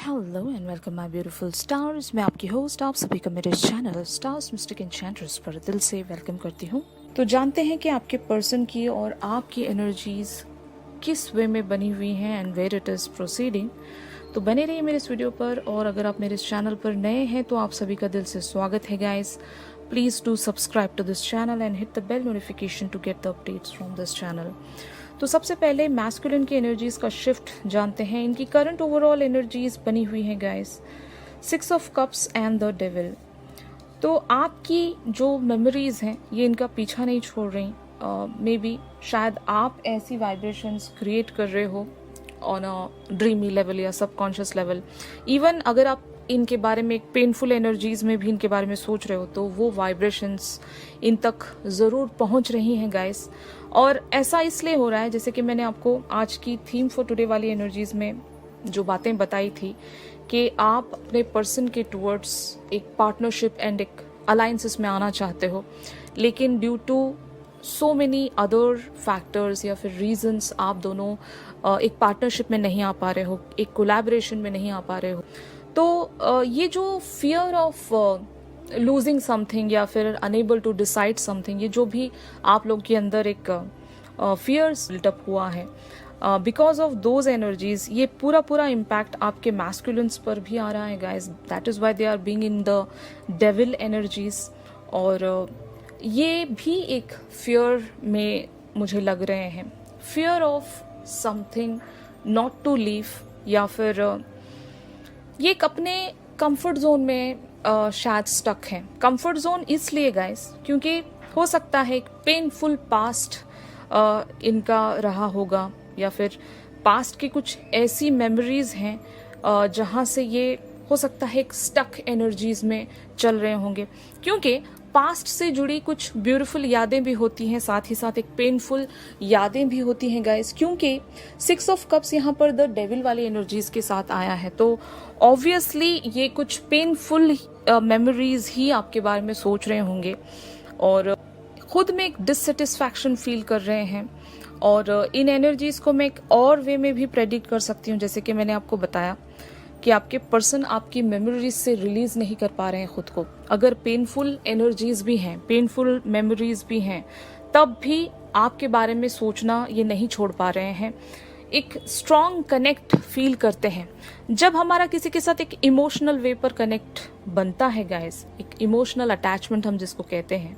Hello and welcome my beautiful stars. मैं आपकी host आप सभी का मेरे चैनल स्टार्स मिस्टिक एन्चेंट्रेस पर दिल से वेलकम करती हूँ। तो जानते हैं कि आपके पर्सन की और आपकी एनर्जीज किस वे में बनी हुई हैं and where it is proceeding. तो बने रहिए मेरे इस वीडियो पर, और अगर आप मेरे इस चैनल पर नए हैं तो आप सभी का दिल से स्वागत है guys. Please do subscribe to this channel and hit the bell notification to get the updates from this channel. तो सबसे पहले मैस्कुलिन की एनर्जीज का शिफ्ट जानते हैं। इनकी करंट ओवरऑल एनर्जीज बनी हुई हैं guys, 6 of cups and the devil. तो आपकी जो मेमोरीज हैं ये इनका पीछा नहीं छोड़ रही। मे बी शायद आप ऐसी वाइब्रेशंस क्रिएट कर रहे हो ऑन अ ड्रीमी लेवल या सबकॉन्शियस लेवल। इवन अगर आप इनके बारे में एक पेनफुल एनर्जीज में भी इनके बारे में सोच रहे हो तो वो वाइब्रेशंस इन तक ज़रूर पहुंच रही हैं गाइस। और ऐसा इसलिए हो रहा है, जैसे कि मैंने आपको आज की थीम फॉर टुडे वाली एनर्जीज में जो बातें बताई थी कि आप अपने पर्सन के टुवर्ड्स एक पार्टनरशिप एंड एक अलायंसेस में आना चाहते हो, लेकिन due to so many other factors या फिर रीजंस आप दोनों एक पार्टनरशिप में नहीं आ पा रहे हो, एक कोलैबोरेशन में नहीं आ पा रहे हो। तो ये जो फियर ऑफ लूजिंग समथिंग या फिर अनेबल टू डिसाइड समथिंग, ये जो भी आप लोग के अंदर एक फियर्स बिल्टअप हुआ है बिकॉज ऑफ दोज एनर्जीज, ये पूरा इम्पैक्ट आपके मैस्कुलिन्स पर भी आ रहा है guys. That is why they are being in the devil energies. और ये भी एक फियर में मुझे लग रहे हैं, fear of something not to leave, या फिर ये एक अपने कंफर्ट जोन में शायद स्टक हैं। कंफर्ट जोन इसलिए गाइस क्योंकि हो सकता है एक पेनफुल पास्ट इनका रहा होगा, या फिर पास्ट की कुछ ऐसी मेमोरीज हैं जहाँ से ये हो सकता है एक स्टक एनर्जीज में चल रहे होंगे, क्योंकि पास्ट से जुड़ी कुछ ब्यूटीफुल यादें भी होती हैं, साथ ही साथ एक पेनफुल यादें भी होती हैं गाइस। क्योंकि 6 ऑफ कप्स यहाँ पर द डेविल वाली एनर्जीज के साथ आया है, तो ऑब्वियसली ये कुछ पेनफुल मेमोरीज ही आपके बारे में सोच रहे होंगे और खुद में एक डिससेटिस्फैक्शन फील कर रहे हैं। और इन एनर्जीज को मैं एक और वे में भी प्रेडिक्ट कर सकती हूँ, जैसे कि मैंने आपको बताया कि आपके पर्सन आपकी मेमोरीज से रिलीज नहीं कर पा रहे हैं खुद को। अगर पेनफुल एनर्जीज भी हैं, पेनफुल मेमोरीज भी हैं, तब भी आपके बारे में सोचना ये नहीं छोड़ पा रहे हैं। एक स्ट्रॉन्ग कनेक्ट फील करते हैं। जब हमारा किसी के साथ एक इमोशनल वे पर कनेक्ट बनता है गाइस, एक इमोशनल अटैचमेंट हम जिसको कहते हैं,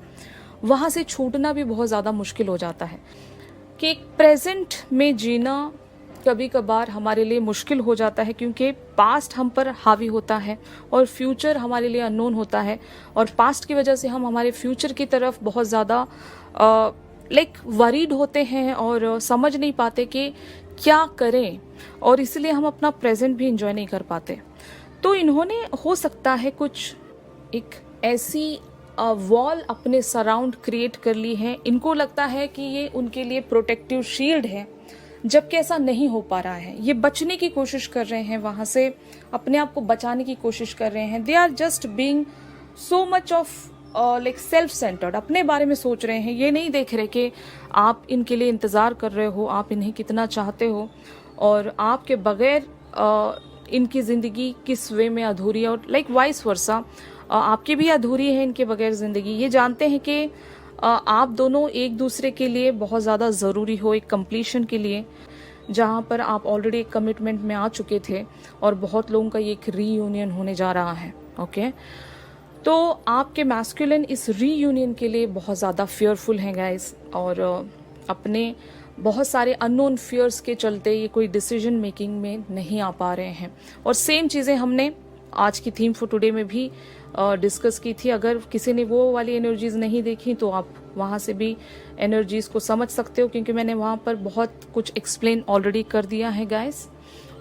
वहां से छूटना भी बहुत ज्यादा मुश्किल हो जाता है। कि एक प्रेजेंट में जीना कभी कभार हमारे लिए मुश्किल हो जाता है, क्योंकि पास्ट हम पर हावी होता है और फ्यूचर हमारे लिए अननोन होता है, और पास्ट की वजह से हम हमारे फ्यूचर की तरफ बहुत ज़्यादा वरीड होते हैं और समझ नहीं पाते कि क्या करें, और इसलिए हम अपना प्रेजेंट भी इंजॉय नहीं कर पाते। तो इन्होंने हो सकता है कुछ एक ऐसी वॉल अपने सराउंड क्रिएट कर ली है। इनको लगता है कि ये उनके लिए प्रोटेक्टिव शील्ड है, जबकि ऐसा नहीं हो पा रहा है। ये बचने की कोशिश कर रहे हैं, वहां से अपने आप को बचाने की कोशिश कर रहे हैं। They are just being so much of self centered, अपने बारे में सोच रहे हैं। ये नहीं देख रहे कि आप इनके लिए इंतजार कर रहे हो, आप इन्हें कितना चाहते हो, और आपके बगैर इनकी जिंदगी किस वे में अधूरी है, और वाइस वर्सा आपकी भी अधूरी है इनके बगैर जिंदगी। ये जानते हैं कि आप दोनों एक दूसरे के लिए बहुत ज़्यादा ज़रूरी हो, एक कंप्लीशन के लिए, जहाँ पर आप ऑलरेडी एक कमिटमेंट में आ चुके थे, और बहुत लोगों का ये एक रीयूनियन होने जा रहा है। ओके, तो आपके मैस्कुलिन इस रीयूनियन के लिए बहुत ज़्यादा फियरफुल हैं गाइस, और अपने बहुत सारे अननोन फियर्स के चलते ये कोई डिसीजन मेकिंग में नहीं आ पा रहे हैं। और सेम चीज़ें हमने आज की थीम फॉर टुडे में भी डिस्कस की थी। अगर किसी ने वो वाली एनर्जीज नहीं देखी तो आप वहाँ से भी एनर्जीज को समझ सकते हो, क्योंकि मैंने वहाँ पर बहुत कुछ एक्सप्लेन ऑलरेडी कर दिया है गाइस।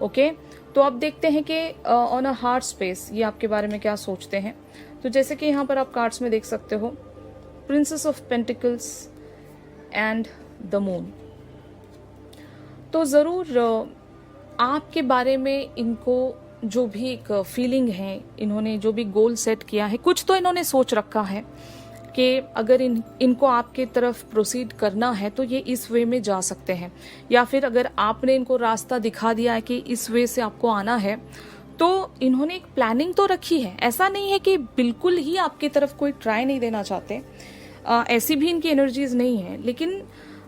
ओके, तो अब देखते हैं कि ऑन अ हार्ट स्पेस ये आपके बारे में क्या सोचते हैं। तो जैसे कि यहाँ पर आप कार्ड्स में देख सकते हो, princess of pentacles and the moon. तो ज़रूर आपके बारे में इनको जो भी एक फीलिंग है, इन्होंने जो भी गोल सेट किया है, कुछ तो इन्होंने सोच रखा है कि अगर इनको आपके तरफ प्रोसीड करना है तो ये इस वे में जा सकते हैं, या फिर अगर आपने इनको रास्ता दिखा दिया है कि इस वे से आपको आना है, तो इन्होंने एक प्लानिंग तो रखी है, ऐसा नहीं है कि बिल्कुल ही आपकी तरफ कोई ट्राई नहीं देना चाहते, ऐसी भी इनकी एनर्जीज नहीं है। लेकिन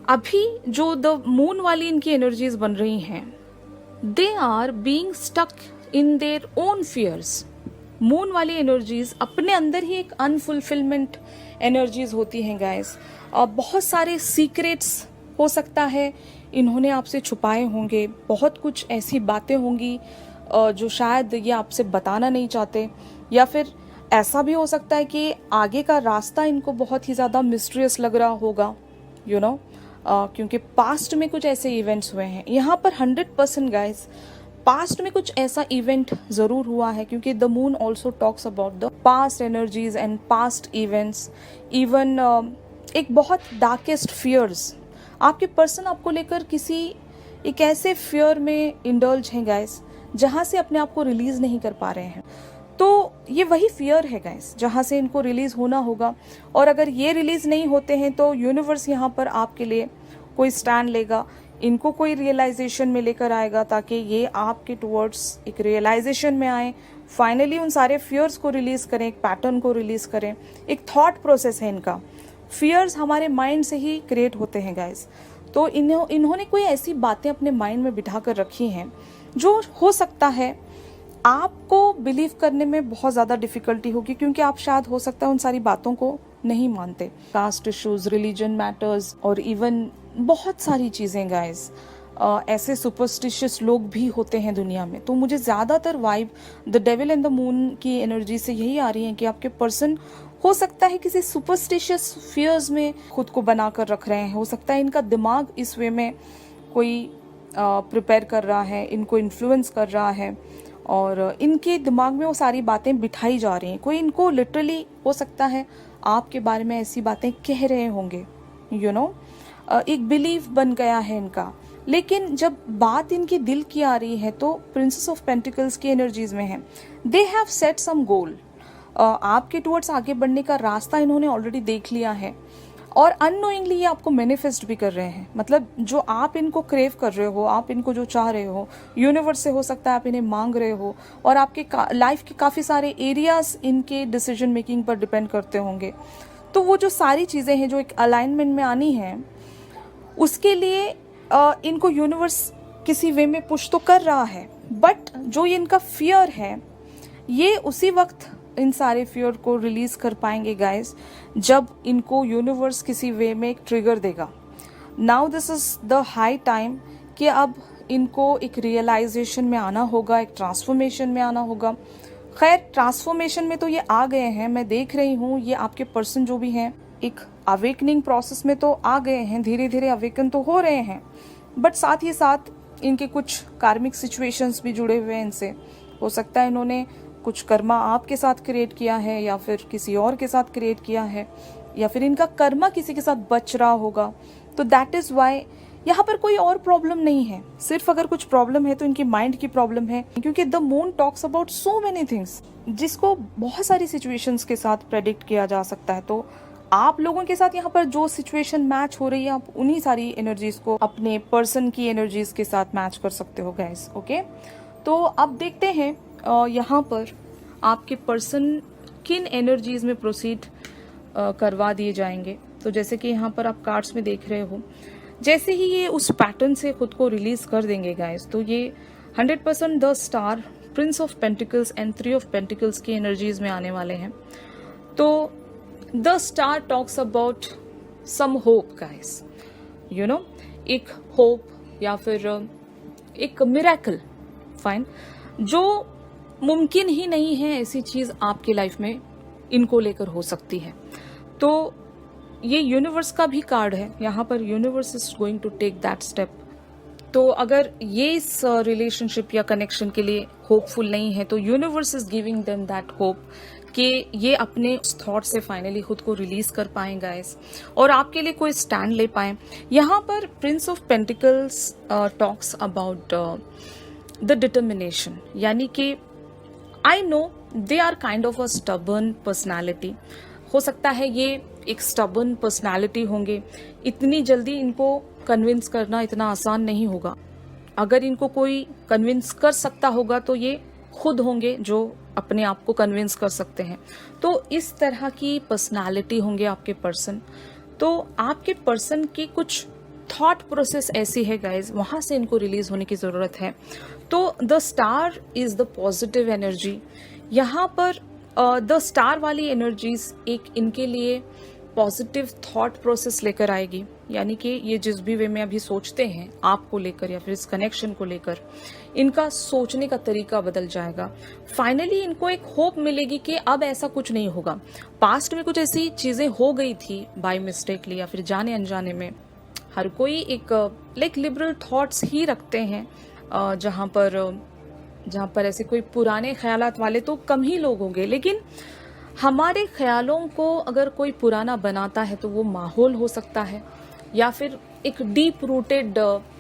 अभी जो द मून वाली इनकी एनर्जीज बन रही हैं, they are being stuck in their own fears. Moon वाली एनर्जीज अपने अंदर ही एक अनफुलफिलमेंट एनर्जीज होती हैं गाइस। बहुत सारे सीक्रेट्स हो सकता है इन्होंने आपसे छुपाए होंगे, बहुत कुछ ऐसी बातें होंगी जो शायद ये आपसे बताना नहीं चाहते, या फिर ऐसा भी हो सकता है कि आगे का रास्ता इनको बहुत ही ज़्यादा मिस्ट्रियस लग रहा होगा, यू नो, क्योंकि पास्ट में कुछ ऐसे इवेंट्स हुए हैं। यहाँ पर 100% गाइस पास्ट में कुछ ऐसा इवेंट ज़रूर हुआ है, क्योंकि the moon also talks about the past energies and past events. Even एक बहुत डार्केस्ट फियर्स, आपके पर्सन आपको लेकर किसी एक ऐसे फियर में इंडल्ज हैं गाइस, जहाँ से अपने आप को रिलीज नहीं कर पा रहे हैं। तो ये वही फियर है गाइस जहाँ से इनको रिलीज होना होगा, और अगर ये रिलीज नहीं होते हैं तो यूनिवर्स यहाँ पर आपके लिए कोई स्टैंड लेगा, इनको कोई रियलाइजेशन में लेकर आएगा, ताकि ये आपके टुवर्ड्स एक रियलाइजेशन में आए, फाइनली उन सारे फियर्स को रिलीज करें, एक पैटर्न को रिलीज करें। एक थॉट प्रोसेस है इनका। फियर्स हमारे माइंड से ही क्रिएट होते हैं गाइस। तो इन्होंने कोई ऐसी बातें अपने माइंड में बिठा कर रखी हैं जो हो सकता है आपको बिलीव करने में बहुत ज़्यादा डिफिकल्टी होगी, क्योंकि आप शायद हो सकता है उन सारी बातों को नहीं मानते। कास्ट इश्यूज, रिलीजन मैटर्स, और इवन बहुत सारी चीज़ें गाइस। ऐसे सुपरस्टिशियस लोग भी होते हैं दुनिया में। तो मुझे ज़्यादातर vibe the devil and the moon की एनर्जी से यही आ रही है कि आपके पर्सन हो सकता है किसी सुपरस्टिशियस फियर्स में खुद को बना कर रख रहे हैं। हो सकता है इनका दिमाग इस वे में कोई प्रिपेयर कर रहा है, इनको इन्फ्लुएंस कर रहा है, और इनके दिमाग में वो सारी बातें बिठाई जा रही हैं। कोई इनको लिटरली हो सकता है आपके बारे में ऐसी बातें कह रहे होंगे, यू नो, एक बिलीव बन गया है इनका। लेकिन जब बात इनके दिल की आ रही है तो प्रिंसेस ऑफ पेंटिकल्स की एनर्जीज में है। दे हैव सेट सम गोल। आपके टुवर्ड्स आगे बढ़ने का रास्ता इन्होंने ऑलरेडी देख लिया है, और अननोइंगली ये आपको मैनिफेस्ट भी कर रहे हैं। मतलब जो आप इनको क्रेव कर रहे हो, आप इनको जो चाह रहे हो, यूनिवर्स से हो सकता है आप इन्हें मांग रहे हो, और आपके लाइफ के काफ़ी सारे एरियाज इनके डिसीजन मेकिंग पर डिपेंड करते होंगे। तो वो जो सारी चीज़ें हैं जो एक अलाइनमेंट में आनी है, उसके लिए इनको यूनिवर्स किसी वे में पुश तो कर रहा है, बट जो ये इनका फियर है, ये उसी वक्त इन सारे फियर को रिलीज कर पाएंगे गाइस जब इनको यूनिवर्स किसी वे में एक ट्रिगर देगा। Now this is the high time कि अब इनको एक रियलाइजेशन में आना होगा, एक ट्रांसफॉर्मेशन में आना होगा। खैर, ट्रांसफॉर्मेशन में तो ये आ गए हैं, मैं देख रही हूँ ये आपके पर्सन जो भी हैं एक अवेकनिंग प्रोसेस में तो आ गए हैं, धीरे धीरे अवेकन तो हो रहे हैं, बट साथ ही साथ इनके कुछ कार्मिक सिचुएशंस भी जुड़े हुए हैं इनसे। हो सकता है इन्होंने कुछ कर्मा आपके साथ क्रिएट किया है, या फिर किसी और के साथ क्रिएट किया है, या फिर इनका कर्मा किसी के साथ बच रहा होगा। तो दैट इज़ वाई यहाँ पर कोई और प्रॉब्लम नहीं है। सिर्फ अगर कुछ प्रॉब्लम है तो इनकी माइंड की प्रॉब्लम है, क्योंकि the moon talks about so many things, जिसको बहुत सारी सिचुएशंस के साथ प्रेडिक्ट किया जा सकता है। तो आप लोगों के साथ यहाँ पर जो सिचुएशन मैच हो रही है, आप उन्हीं सारी एनर्जीज को अपने पर्सन की एनर्जीज के साथ मैच कर सकते हो गाइस। ओके, तो अब देखते हैं यहाँ पर आपके पर्सन किन एनर्जीज में प्रोसीड करवा दिए जाएंगे। तो जैसे कि यहाँ पर आप कार्ड्स में देख रहे हो, जैसे ही ये उस पैटर्न से खुद को रिलीज कर देंगे गाइस, तो ये 100% the star, prince of pentacles and 3 of pentacles की एनर्जीज में आने वाले हैं। तो the star talks about some hope guys, you know, एक होप या फिर एक मिरेकल, फाइन, जो मुमकिन ही नहीं है ऐसी चीज आपकी लाइफ में इनको लेकर हो सकती है। तो ये यूनिवर्स का भी कार्ड है, यहाँ पर universe is going to take that step. तो अगर ये इस रिलेशनशिप या कनेक्शन के लिए होपफुल नहीं है, तो universe is giving them that hope कि ये अपने थॉट से फाइनली खुद को रिलीज कर पाएं गाइस, और आपके लिए कोई स्टैंड ले पाएं। यहाँ पर prince of pentacles talks about the determination, यानी कि I know they are kind of a stubborn personality. हो सकता है ये एक स्टबर्न पर्सनैलिटी होंगे, इतनी जल्दी इनको कन्विंस करना इतना आसान नहीं होगा। अगर इनको कोई कन्विंस कर सकता होगा तो ये खुद होंगे जो अपने आप को कन्विंस कर सकते हैं। तो इस तरह की पर्सनालिटी होंगे आपके पर्सन। तो आपके पर्सन की कुछ थॉट प्रोसेस ऐसी है गाइज, वहां से इनको रिलीज होने की जरूरत है। तो the star is the positive energy. यहाँ पर द स्टार वाली एनर्जीज एक इनके लिए पॉजिटिव थॉट प्रोसेस लेकर आएगी, यानी कि ये जिस भी वे में अभी सोचते हैं आपको लेकर या फिर इस कनेक्शन को लेकर, इनका सोचने का तरीका बदल जाएगा। फाइनली इनको एक होप मिलेगी कि अब ऐसा कुछ नहीं होगा। पास्ट में कुछ ऐसी चीजें हो गई थी बाय मिस्टेकली या फिर जाने अनजाने में। हर कोई एक लाइक लिबरल थॉट्स ही रखते हैं, जहाँ पर ऐसे कोई पुराने ख्यालात वाले तो कम ही लोग होंगे, लेकिन हमारे ख्यालों को अगर कोई पुराना बनाता है तो वो माहौल हो सकता है या फिर एक डीप रूटेड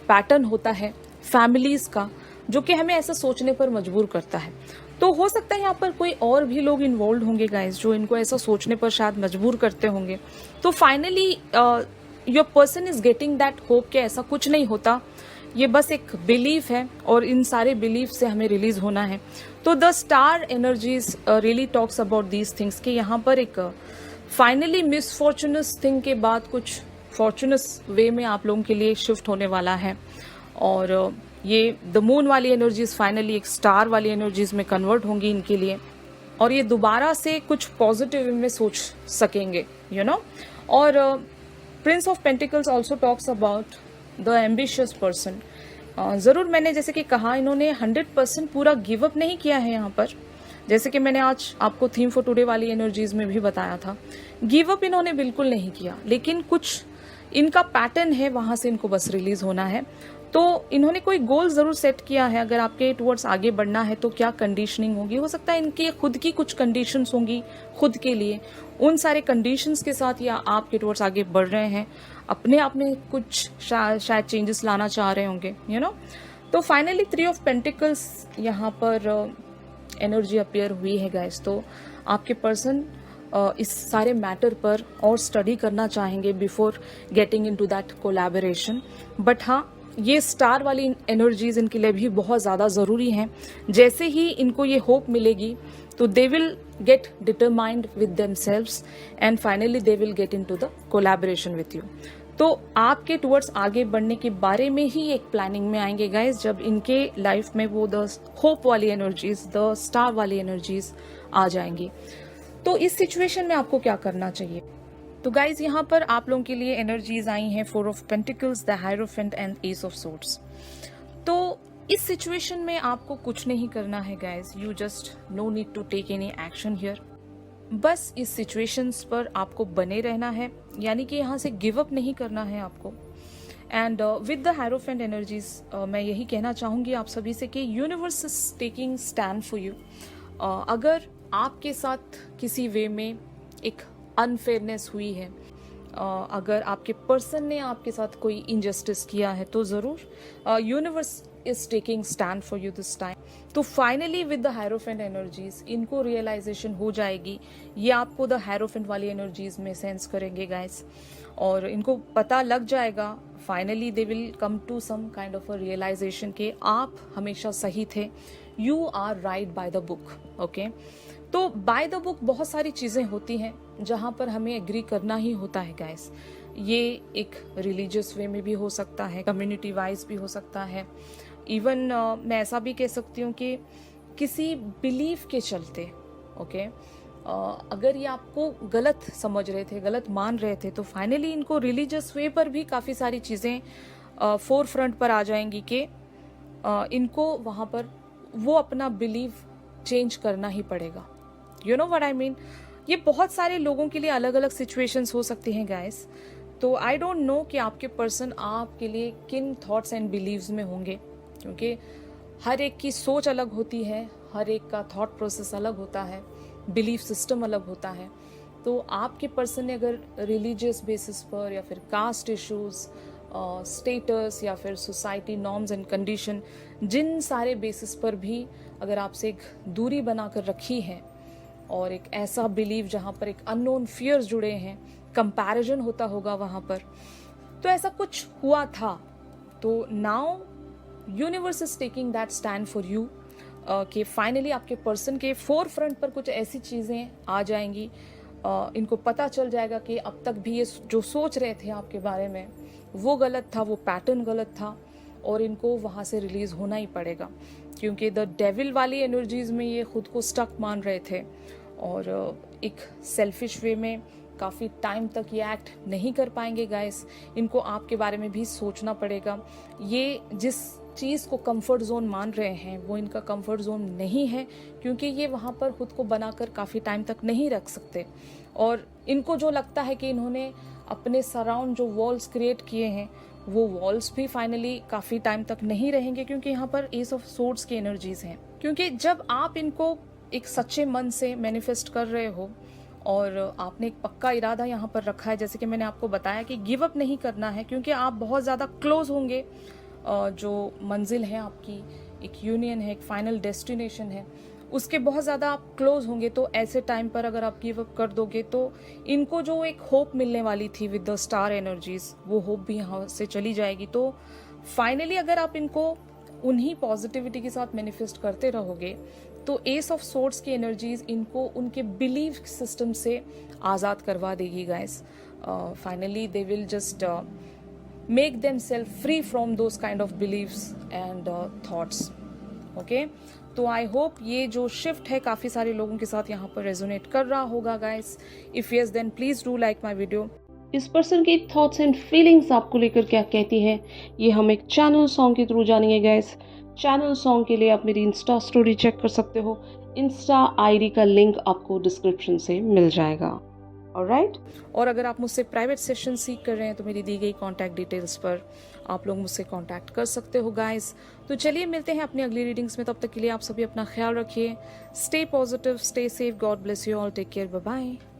पैटर्न होता है फैमिलीज का, जो कि हमें ऐसा सोचने पर मजबूर करता है। तो हो सकता है यहाँ पर कोई और भी लोग इन्वॉल्व होंगे गाइस, जो इनको ऐसा सोचने पर शायद मजबूर करते होंगे। तो finally your person is getting that hope कि ऐसा कुछ नहीं होता, ये बस एक बिलीफ है और इन सारे बिलीफ से हमें रिलीज होना है। तो the star energies really talks about these things कि यहाँ पर एक फाइनली मिसफॉर्चुनस थिंग के बाद कुछ फॉर्चुनस वे में आप लोगों के लिए शिफ्ट होने वाला है। और ये द मून वाली एनर्जीज फाइनली एक स्टार वाली एनर्जीज में कन्वर्ट होंगी इनके लिए, और ये दोबारा से कुछ पॉजिटिव में सोच सकेंगे, यू नो। और Prince of pentacles also talks about the ambitious person. ज़रूर मैंने जैसे कि कहा, इन्होंने 100% पूरा गिव अप नहीं किया है यहाँ पर, जैसे कि मैंने आज आपको थीम फॉर टुडे वाली एनर्जीज में भी बताया था। गिव अप इन्होंने बिल्कुल नहीं किया, लेकिन कुछ इनका पैटर्न है, वहां से इनको बस रिलीज होना है। तो इन्होंने कोई गोल जरूर सेट किया है, अगर आपके टुवर्ड्स आगे बढ़ना है तो क्या कंडीशनिंग होगी। हो सकता है इनकी खुद की कुछ कंडीशंस होंगी खुद के लिए, उन सारे कंडीशंस के साथ या आपके टुवर्ड्स आगे बढ़ रहे हैं, अपने आप में कुछ शायद चेंजेस लाना चाह रहे होंगे, यू नो। तो फाइनली 3 ऑफ पेंटिकल्स यहाँ पर एनर्जी अपीयर हुई है गाइस। तो आपके पर्सन इस सारे मैटर पर और स्टडी करना चाहेंगे before getting into that collaboration. But हाँ, ये स्टार वाली एनर्जीज इनके लिए भी बहुत ज़्यादा ज़रूरी हैं। जैसे ही इनको ये होप मिलेगी तो they will get determined with themselves and finally they will get into the collaboration with you. तो आपके टुवर्ड्स आगे बढ़ने के बारे में ही एक प्लानिंग में आएंगे गाइस, जब इनके लाइफ में वो द होप वाली एनर्जीज, द स्टार वाली एनर्जीज आ जाएंगी। तो इस सिचुएशन में आपको क्या करना चाहिए? तो गाइज यहाँ पर आप लोगों के लिए एनर्जीज आई हैं 4 of pentacles, the hierophant and ace of swords. तो इस सिचुएशन में आपको कुछ नहीं करना है guys, you just no need to take any action here. बस इस सिचुएशंस पर आपको बने रहना है, यानी कि यहाँ से गिव अप नहीं करना है आपको। And with the hierophant energies मैं यही कहना चाहूंगी आप सभी से कि universe is taking stand for you. अगर आपके साथ किसी वे में एक अनफेयरनेस हुई है, अगर आपके पर्सन ने आपके साथ कोई इनजस्टिस किया है, तो ज़रूर universe is taking stand for you this time. तो finally with the hierophant energies इनको रियलाइजेशन हो जाएगी, ये आपको द हायरोफेंट वाली एनर्जीज में सेंस करेंगे गाइस, और इनको पता लग जाएगा। Finally they will come to some kind of a realization कि आप हमेशा सही थे, you are right by the book. Okay, तो बाय द बुक बहुत सारी चीज़ें होती हैं जहाँ पर हमें एग्री करना ही होता है गाइस। ये एक रिलीजियस वे में भी हो सकता है, कम्युनिटी वाइज भी हो सकता है, इवन मैं ऐसा भी कह सकती हूँ कि किसी बिलीफ के चलते। ओके, अगर ये आपको गलत समझ रहे थे, गलत मान रहे थे, तो फाइनली इनको रिलीजियस वे पर भी काफ़ी सारी चीज़ें फोर फ्रंट पर आ जाएंगी कि इनको वहाँ पर वो अपना बिलीव चेंज करना ही पड़ेगा। You know what I mean. ये बहुत सारे लोगों के लिए अलग अलग सिचुएशंस हो सकती हैं गाइस। तो आई डोंट नो कि आपके पर्सन आपके लिए किन थॉट्स एंड बिलीव्स में होंगे, क्योंकि हर एक की सोच अलग होती है, हर एक का थॉट प्रोसेस अलग होता है, बिलीफ सिस्टम अलग होता है। तो आपके पर्सन ने अगर रिलीजियस बेसिस पर या फिर कास्ट इश्यूज, स्टेटस या फिर सोसाइटी नॉर्म्स एंड कंडीशन, जिन सारे बेसिस पर भी अगर आपसे एक दूरी बनाकर रखी है और एक ऐसा बिलीव जहाँ पर एक अननोन फियर्स जुड़े हैं, कंपैरिजन होता होगा वहाँ पर, तो ऐसा कुछ हुआ था। तो now universe is taking that stand for you. कि फाइनली आपके पर्सन के फोर फ्रंट पर कुछ ऐसी चीज़ें आ जाएंगी, इनको पता चल जाएगा कि अब तक भी ये जो सोच रहे थे आपके बारे में वो गलत था, वो पैटर्न गलत था, और इनको वहाँ से रिलीज़ होना ही पड़ेगा, क्योंकि द डेविल वाली एनर्जीज़ में ये खुद को स्टक मान रहे थे और एक सेल्फिश वे में काफ़ी टाइम तक ये एक्ट नहीं कर पाएंगे गाइस। इनको आपके बारे में भी सोचना पड़ेगा। ये जिस चीज़ को कंफर्ट जोन मान रहे हैं वो इनका कंफर्ट जोन नहीं है, क्योंकि ये वहाँ पर खुद को बनाकर काफ़ी टाइम तक नहीं रख सकते। और इनको जो लगता है कि इन्होंने अपने सराउंड जो वॉल्स क्रिएट किए हैं वो वॉल्स भी फाइनली काफ़ी टाइम तक नहीं रहेंगे, क्योंकि यहाँ पर एस ऑफ सोर्ड्स की एनर्जीज हैं। क्योंकि जब आप इनको एक सच्चे मन से मैनिफेस्ट कर रहे हो और आपने एक पक्का इरादा यहाँ पर रखा है, जैसे कि मैंने आपको बताया कि गिव अप नहीं करना है, क्योंकि आप बहुत ज़्यादा क्लोज होंगे। जो मंजिल है आपकी, एक यूनियन है, एक फाइनल डेस्टिनेशन है, उसके बहुत ज़्यादा आप क्लोज होंगे। तो ऐसे टाइम पर अगर आप गिव अप कर दोगे तो इनको जो एक होप मिलने वाली थी विद द स्टार एनर्जीज, वो होप भी यहाँ से चली जाएगी। तो फाइनली अगर आप इनको उन्हीं पॉजिटिविटी के साथ मैनिफेस्ट करते रहोगे तो एस ऑफ सोर्ड्स की एनर्जीज इनको उनके बिलीफ सिस्टम से आज़ाद करवा देगी guys. Finally they will just make themselves free from those kind of beliefs and thoughts. Okay? तो आई होप ये जो शिफ्ट है काफ़ी सारे लोगों के साथ यहाँ पर रेजोनेट कर रहा होगा guys. If yes then please do like my video. इस पर्सन की थॉट्स एंड फीलिंग्स आपको लेकर क्या कहती हैं, ये हम एक चैनल सॉन्ग के थ्रू जानेंगे गाइस। चैनल सॉन्ग के लिए आप मेरी इंस्टा स्टोरी चेक कर सकते हो। इंस्टा आईडी का लिंक आपको डिस्क्रिप्शन से मिल जाएगा। ऑलराइट। और अगर आप मुझसे प्राइवेट सेशन सीख कर रहे हैं तो मेरी दी गई कॉन्टैक्ट डिटेल्स पर आप लोग मुझसे कॉन्टैक्ट कर सकते हो गाइस। तो चलिए मिलते हैं अपनी अगली रीडिंग्स में। तब तक के लिए आप सभी अपना ख्याल रखिए। Stay positive, stay safe, God bless you all, take care, bye bye.